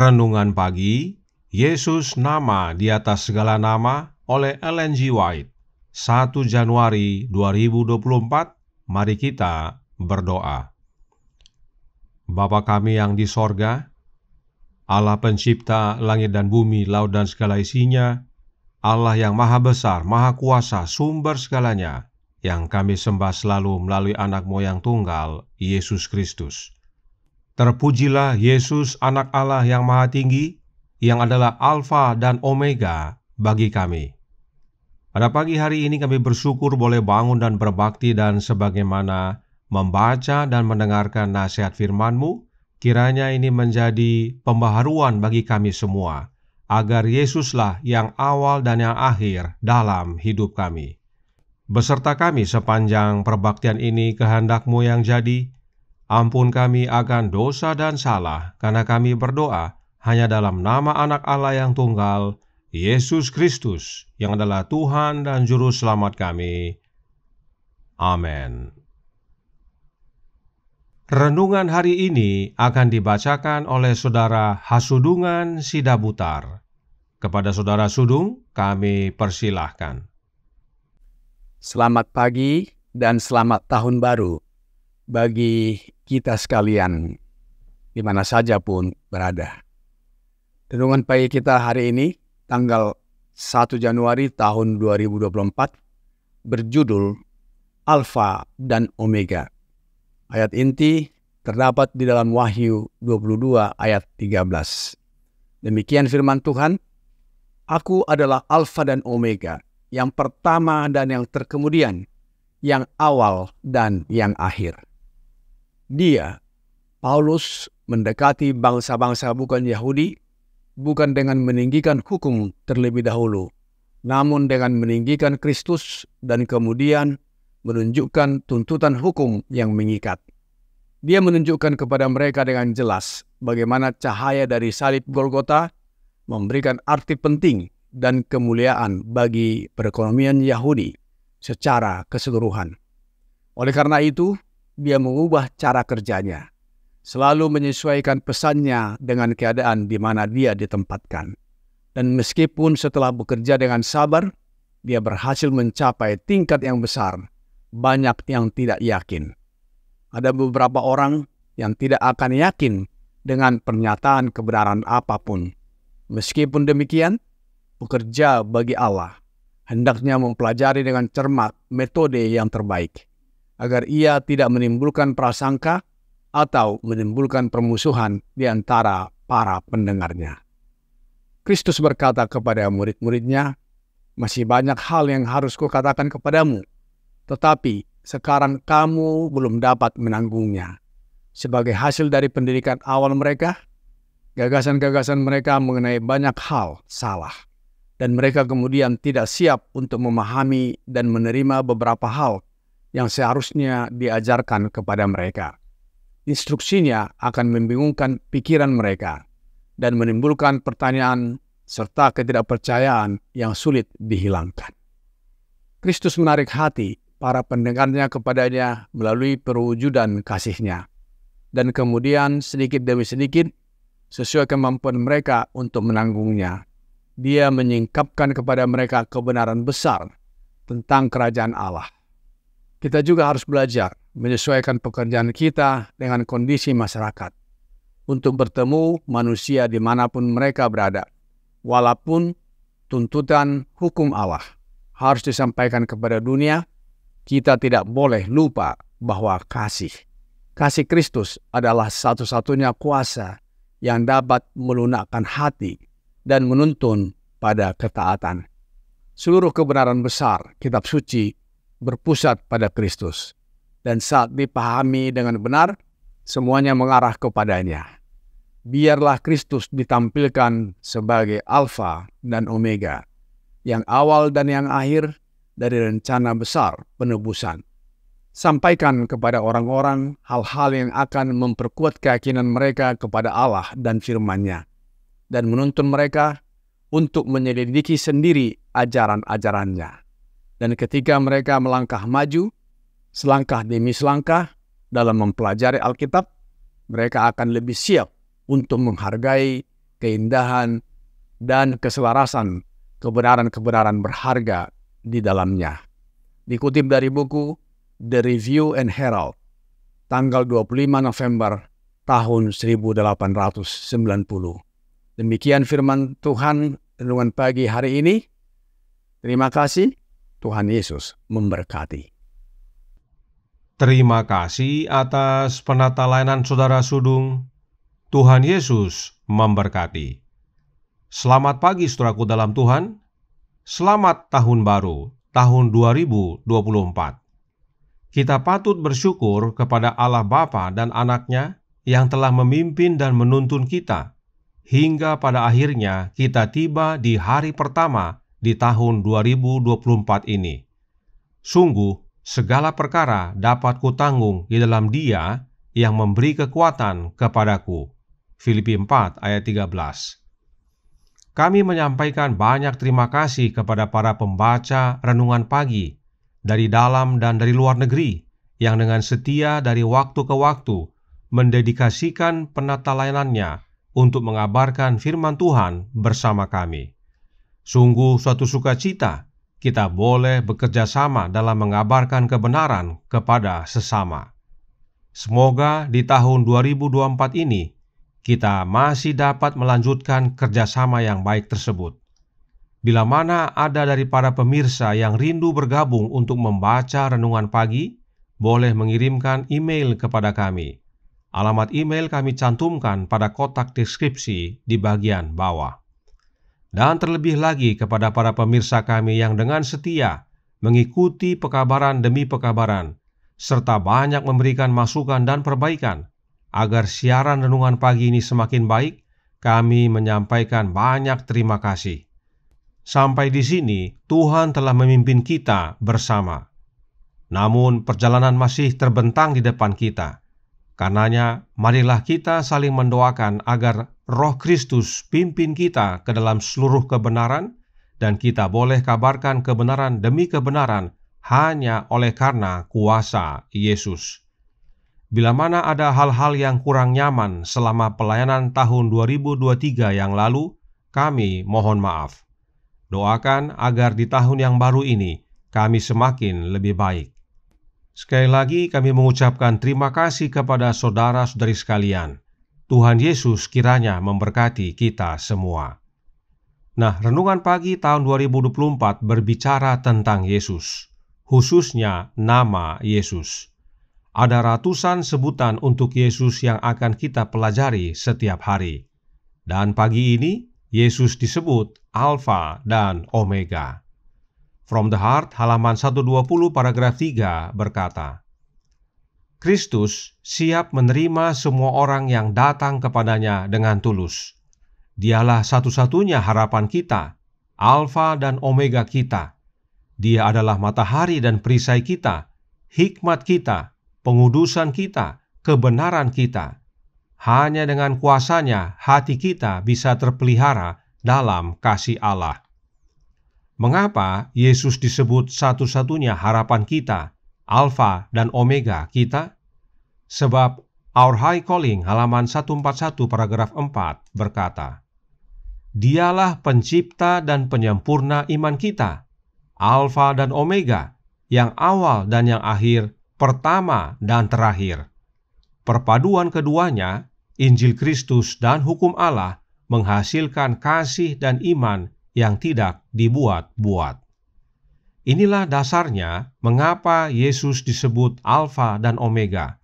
Renungan Pagi, Yesus Nama di Atas Segala Nama oleh Ellen G. White. 1 Januari 2024, mari kita berdoa. Bapa kami yang di sorga, Allah pencipta langit dan bumi, laut dan segala isinya, Allah yang maha besar, maha kuasa, sumber segalanya, yang kami sembah selalu melalui anak moyang tunggal, Yesus Kristus. Terpujilah Yesus, anak Allah yang maha tinggi, yang adalah Alfa dan Omega bagi kami. Pada pagi hari ini kami bersyukur boleh bangun dan berbakti, dan sebagaimana membaca dan mendengarkan nasihat firman-Mu, kiranya ini menjadi pembaharuan bagi kami semua, agar Yesuslah yang awal dan yang akhir dalam hidup kami. Beserta kami sepanjang perbaktian ini, kehendak-Mu yang jadi. Ampun kami akan dosa dan salah, karena kami berdoa hanya dalam nama anak Allah yang tunggal, Yesus Kristus, yang adalah Tuhan dan Juru Selamat kami. Amin. Renungan hari ini akan dibacakan oleh Saudara Hasudungan Sidabutar. Kepada Saudara Sudung, kami persilahkan. Selamat pagi dan selamat tahun baru bagi kita sekalian, di mana saja pun berada. Renungan pagi kita hari ini, tanggal 1 Januari tahun 2024, berjudul Alfa dan Omega. Ayat inti terdapat di dalam Wahyu 22 ayat 13. Demikian firman Tuhan, Aku adalah Alfa dan Omega, yang pertama dan yang terkemudian, yang awal dan yang akhir. Dia, Paulus, mendekati bangsa-bangsa bukan Yahudi, bukan dengan meninggikan hukum terlebih dahulu, namun dengan meninggikan Kristus dan kemudian menunjukkan tuntutan hukum yang mengikat. Dia menunjukkan kepada mereka dengan jelas bagaimana cahaya dari salib Golgota memberikan arti penting dan kemuliaan bagi perekonomian Yahudi secara keseluruhan. Oleh karena itu, dia mengubah cara kerjanya, selalu menyesuaikan pesannya dengan keadaan di mana dia ditempatkan. Dan meskipun setelah bekerja dengan sabar, dia berhasil mencapai tingkat yang besar, banyak yang tidak yakin. Ada beberapa orang yang tidak akan yakin dengan pernyataan kebenaran apapun. Meskipun demikian, pekerja bagi Allah hendaknya mempelajari dengan cermat metode yang terbaik, agar ia tidak menimbulkan prasangka atau menimbulkan permusuhan di antara para pendengarnya. Kristus berkata kepada murid-muridnya, masih banyak hal yang harus kukatakan kepadamu, tetapi sekarang kamu belum dapat menanggungnya. Sebagai hasil dari pendidikan awal mereka, gagasan-gagasan mereka mengenai banyak hal salah, dan mereka kemudian tidak siap untuk memahami dan menerima beberapa hal yang seharusnya diajarkan kepada mereka. Instruksinya akan membingungkan pikiran mereka dan menimbulkan pertanyaan serta ketidakpercayaan yang sulit dihilangkan. Kristus menarik hati para pendengarnya kepadanya melalui perwujudan kasih-Nya. Dan kemudian sedikit demi sedikit, sesuai kemampuan mereka untuk menanggungnya, Dia menyingkapkan kepada mereka kebenaran besar tentang kerajaan Allah. Kita juga harus belajar menyesuaikan pekerjaan kita dengan kondisi masyarakat untuk bertemu manusia dimanapun mereka berada. Walaupun tuntutan hukum Allah harus disampaikan kepada dunia, kita tidak boleh lupa bahwa kasih Kristus adalah satu-satunya kuasa yang dapat melunakkan hati dan menuntun pada ketaatan. Seluruh kebenaran besar kitab suci berpusat pada Kristus, dan saat dipahami dengan benar, semuanya mengarah kepadanya. Biarlah Kristus ditampilkan sebagai Alfa dan Omega, yang awal dan yang akhir dari rencana besar penebusan. Sampaikan kepada orang-orang hal-hal yang akan memperkuat keyakinan mereka kepada Allah dan firman-Nya, dan menuntun mereka untuk menyelidiki sendiri ajaran-ajarannya. Dan ketika mereka melangkah maju, selangkah demi selangkah dalam mempelajari Alkitab, mereka akan lebih siap untuk menghargai keindahan dan keselarasan kebenaran-kebenaran berharga di dalamnya. Dikutip dari buku The Review and Herald, tanggal 25 November tahun 1890. Demikian firman Tuhan renungan pagi hari ini. Terima kasih. Tuhan Yesus memberkati. Terima kasih atas penata layanan Saudara Sudung. Tuhan Yesus memberkati. Selamat pagi saudaraku dalam Tuhan. Selamat tahun baru, tahun 2024. Kita patut bersyukur kepada Allah Bapa dan Anak-Nya yang telah memimpin dan menuntun kita, hingga pada akhirnya kita tiba di hari pertama di tahun 2024 ini. Sungguh, segala perkara dapat kutanggung di dalam Dia yang memberi kekuatan kepadaku. Filipi 4 ayat 13. Kami menyampaikan banyak terima kasih kepada para pembaca renungan pagi dari dalam dan dari luar negeri yang dengan setia dari waktu ke waktu mendedikasikan penata layanannya untuk mengabarkan firman Tuhan bersama kami. Sungguh suatu sukacita kita boleh bekerja sama dalam mengabarkan kebenaran kepada sesama. Semoga di tahun 2024 ini kita masih dapat melanjutkan kerjasama yang baik tersebut. Bila mana ada dari para pemirsa yang rindu bergabung untuk membaca renungan pagi, boleh mengirimkan email kepada kami. Alamat email kami cantumkan pada kotak deskripsi di bagian bawah. Dan terlebih lagi kepada para pemirsa kami yang dengan setia mengikuti pekabaran demi pekabaran, serta banyak memberikan masukan dan perbaikan, agar siaran renungan pagi ini semakin baik, kami menyampaikan banyak terima kasih. Sampai di sini, Tuhan telah memimpin kita bersama. Namun, perjalanan masih terbentang di depan kita. Karenanya, marilah kita saling mendoakan agar Roh Kristus pimpin kita ke dalam seluruh kebenaran, dan kita boleh kabarkan kebenaran demi kebenaran hanya oleh karena kuasa Yesus. Bila mana ada hal-hal yang kurang nyaman selama pelayanan tahun 2023 yang lalu, kami mohon maaf. Doakan agar di tahun yang baru ini kami semakin lebih baik. Sekali lagi kami mengucapkan terima kasih kepada saudara-saudari sekalian. Tuhan Yesus kiranya memberkati kita semua. Nah, renungan pagi tahun 2024 berbicara tentang Yesus, khususnya nama Yesus. Ada ratusan sebutan untuk Yesus yang akan kita pelajari setiap hari. Dan pagi ini, Yesus disebut Alfa dan Omega. From the Heart, halaman 120 paragraf 3 berkata, Kristus siap menerima semua orang yang datang kepadanya dengan tulus. Dialah satu-satunya harapan kita, Alfa dan Omega kita. Dia adalah matahari dan perisai kita, hikmat kita, pengudusan kita, kebenaran kita. Hanya dengan kuasa-Nya hati kita bisa terpelihara dalam kasih Allah. Mengapa Yesus disebut satu-satunya harapan kita, Alfa dan Omega kita? Sebab Our High Calling halaman 141 paragraf 4 berkata, Dialah pencipta dan penyempurna iman kita, Alfa dan Omega, yang awal dan yang akhir, pertama dan terakhir. Perpaduan keduanya, Injil Kristus dan hukum Allah, menghasilkan kasih dan iman yang tidak dibuat-buat. Inilah dasarnya mengapa Yesus disebut Alfa dan Omega,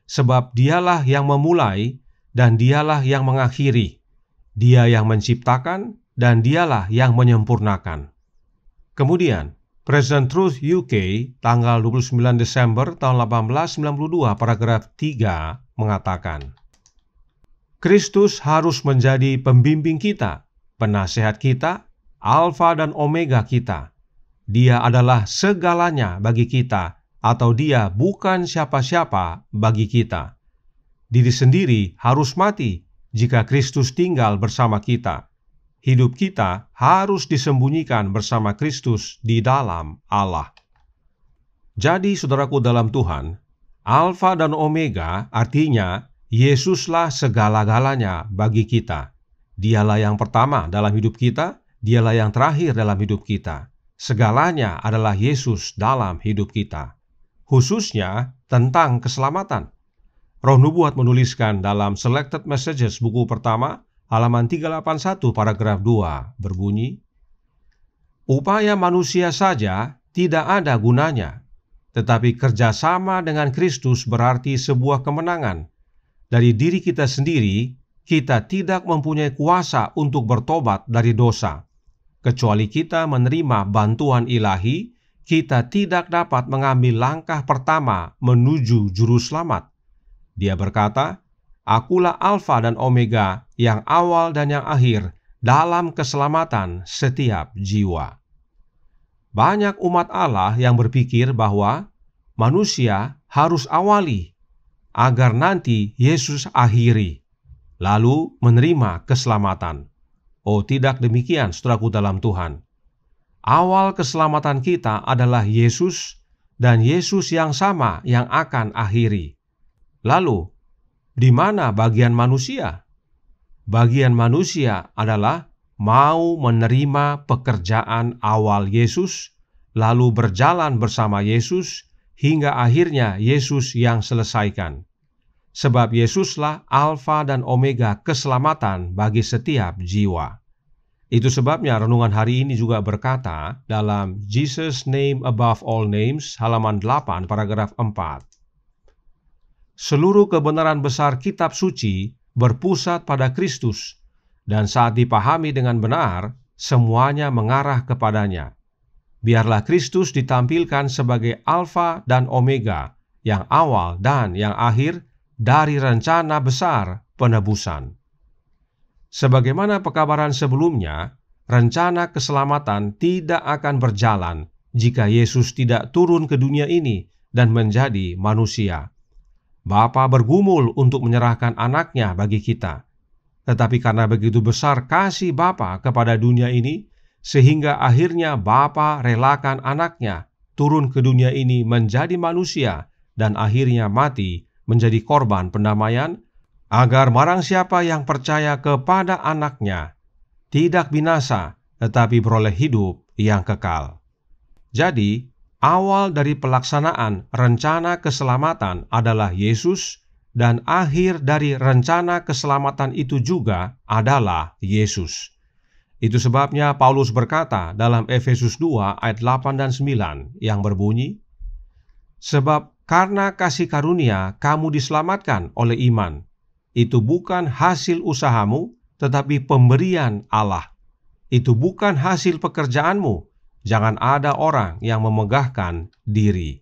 sebab Dialah yang memulai dan Dialah yang mengakhiri. Dia yang menciptakan dan Dialah yang menyempurnakan. Kemudian, Present Truth UK tanggal 29 Desember tahun 1892 paragraf 3 mengatakan, Kristus harus menjadi pembimbing kita, penasehat kita, Alfa dan Omega kita. Dia adalah segalanya bagi kita, atau Dia bukan siapa-siapa bagi kita. Diri sendiri harus mati jika Kristus tinggal bersama kita. Hidup kita harus disembunyikan bersama Kristus di dalam Allah. Jadi, saudaraku dalam Tuhan, Alfa dan Omega artinya Yesuslah segala-galanya bagi kita. Dialah yang pertama dalam hidup kita, Dialah yang terakhir dalam hidup kita. Segalanya adalah Yesus dalam hidup kita. Khususnya tentang keselamatan. Roh Nubuat menuliskan dalam Selected Messages buku pertama, halaman 381 paragraf 2 berbunyi, Upaya manusia saja tidak ada gunanya, tetapi kerjasama dengan Kristus berarti sebuah kemenangan. Dari diri kita sendiri, kita tidak mempunyai kuasa untuk bertobat dari dosa. Kecuali kita menerima bantuan ilahi, kita tidak dapat mengambil langkah pertama menuju juru selamat. Dia berkata, Akulah Alfa dan Omega, yang awal dan yang akhir, dalam keselamatan setiap jiwa. Banyak umat Allah yang berpikir bahwa manusia harus awali, agar nanti Yesus akhiri, lalu menerima keselamatan. Oh, tidak demikian, saudaraku dalam Tuhan. Awal keselamatan kita adalah Yesus, dan Yesus yang sama yang akan akhiri. Lalu, di mana bagian manusia? Bagian manusia adalah mau menerima pekerjaan awal Yesus, lalu berjalan bersama Yesus, hingga akhirnya Yesus yang selesaikan. Sebab Yesuslah Alfa dan Omega keselamatan bagi setiap jiwa. Itu sebabnya renungan hari ini juga berkata dalam Jesus Name Above All Names, halaman 8, paragraf 4. Seluruh kebenaran besar kitab suci berpusat pada Kristus, dan saat dipahami dengan benar, semuanya mengarah kepadanya. Biarlah Kristus ditampilkan sebagai Alfa dan Omega, yang awal dan yang akhir dari rencana besar penebusan. Sebagaimana pekabaran sebelumnya, rencana keselamatan tidak akan berjalan jika Yesus tidak turun ke dunia ini dan menjadi manusia. Bapa bergumul untuk menyerahkan anaknya bagi kita. Tetapi karena begitu besar kasih Bapa kepada dunia ini, sehingga akhirnya Bapa relakan anaknya turun ke dunia ini menjadi manusia dan akhirnya mati menjadi korban pendamaian, agar barang siapa yang percaya kepada anaknya tidak binasa, tetapi beroleh hidup yang kekal. Jadi, awal dari pelaksanaan rencana keselamatan adalah Yesus, dan akhir dari rencana keselamatan itu juga adalah Yesus. Itu sebabnya Paulus berkata dalam Efesus 2 ayat 8 dan 9 yang berbunyi, Sebab karena kasih karunia kamu diselamatkan oleh iman. Itu bukan hasil usahamu, tetapi pemberian Allah. Itu bukan hasil pekerjaanmu. Jangan ada orang yang memegahkan diri.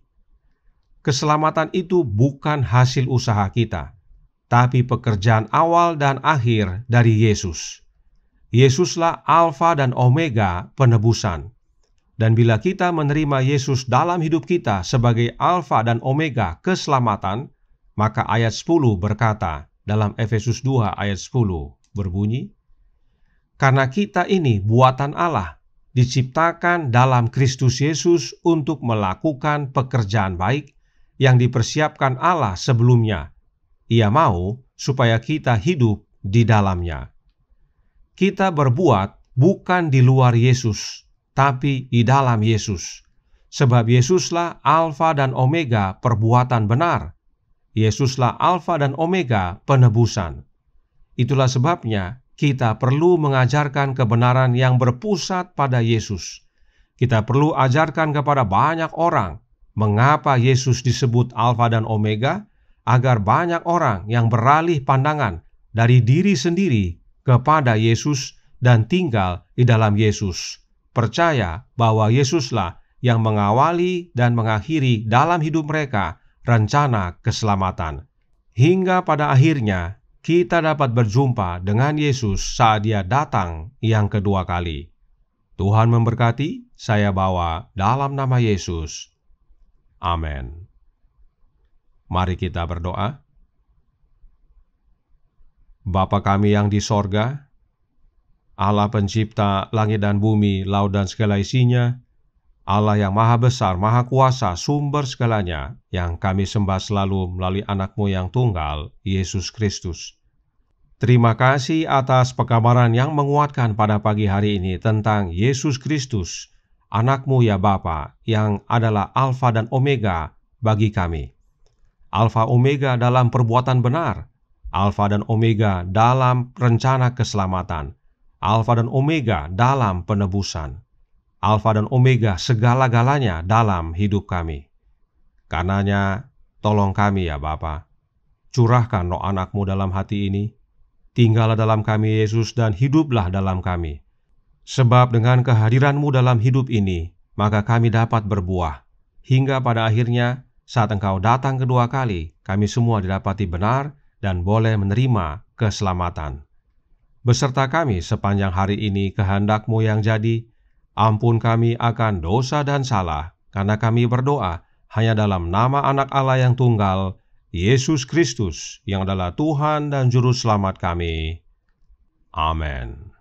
Keselamatan itu bukan hasil usaha kita, tapi pekerjaan awal dan akhir dari Yesus. Yesuslah Alfa dan Omega penebusan. Dan bila kita menerima Yesus dalam hidup kita sebagai Alfa dan Omega keselamatan, maka ayat 10 berkata dalam Efesus 2 ayat 10 berbunyi, "Karena kita ini buatan Allah, diciptakan dalam Kristus Yesus untuk melakukan pekerjaan baik yang dipersiapkan Allah sebelumnya. Ia mau supaya kita hidup di dalamnya." Kita berbuat bukan di luar Yesus, tapi di dalam Yesus. Sebab Yesuslah Alfa dan Omega perbuatan benar. Yesuslah Alfa dan Omega penebusan. Itulah sebabnya kita perlu mengajarkan kebenaran yang berpusat pada Yesus. Kita perlu ajarkan kepada banyak orang mengapa Yesus disebut Alfa dan Omega, agar banyak orang yang beralih pandangan dari diri sendiri kepada Yesus dan tinggal di dalam Yesus. Percaya bahwa Yesuslah yang mengawali dan mengakhiri dalam hidup mereka rencana keselamatan. Hingga pada akhirnya kita dapat berjumpa dengan Yesus saat Dia datang yang kedua kali. Tuhan memberkati, saya bawa dalam nama Yesus. Amin. Mari kita berdoa. Bapa kami yang di sorga, Allah pencipta langit dan bumi, laut dan segala isinya, Allah yang maha besar, maha kuasa, sumber segalanya, yang kami sembah selalu melalui anak-Mu yang tunggal, Yesus Kristus. Terima kasih atas pekabaran yang menguatkan pada pagi hari ini tentang Yesus Kristus, anak-Mu ya Bapa, yang adalah Alfa dan Omega bagi kami. Alfa Omega dalam perbuatan benar, Alfa dan Omega dalam rencana keselamatan, Alfa dan Omega dalam penebusan, Alfa dan Omega segala-galanya dalam hidup kami. Karenanya, tolong kami ya Bapa, curahkan roh anak-Mu dalam hati ini, tinggallah dalam kami Yesus dan hiduplah dalam kami. Sebab dengan kehadiran-Mu dalam hidup ini, maka kami dapat berbuah, hingga pada akhirnya saat Engkau datang kedua kali, kami semua didapati benar dan boleh menerima keselamatan. Beserta kami sepanjang hari ini kehendak-Mu yang jadi, ampun kami akan dosa dan salah, karena kami berdoa hanya dalam nama Anak Allah yang tunggal, Yesus Kristus, yang adalah Tuhan dan Juru Selamat kami. Amin.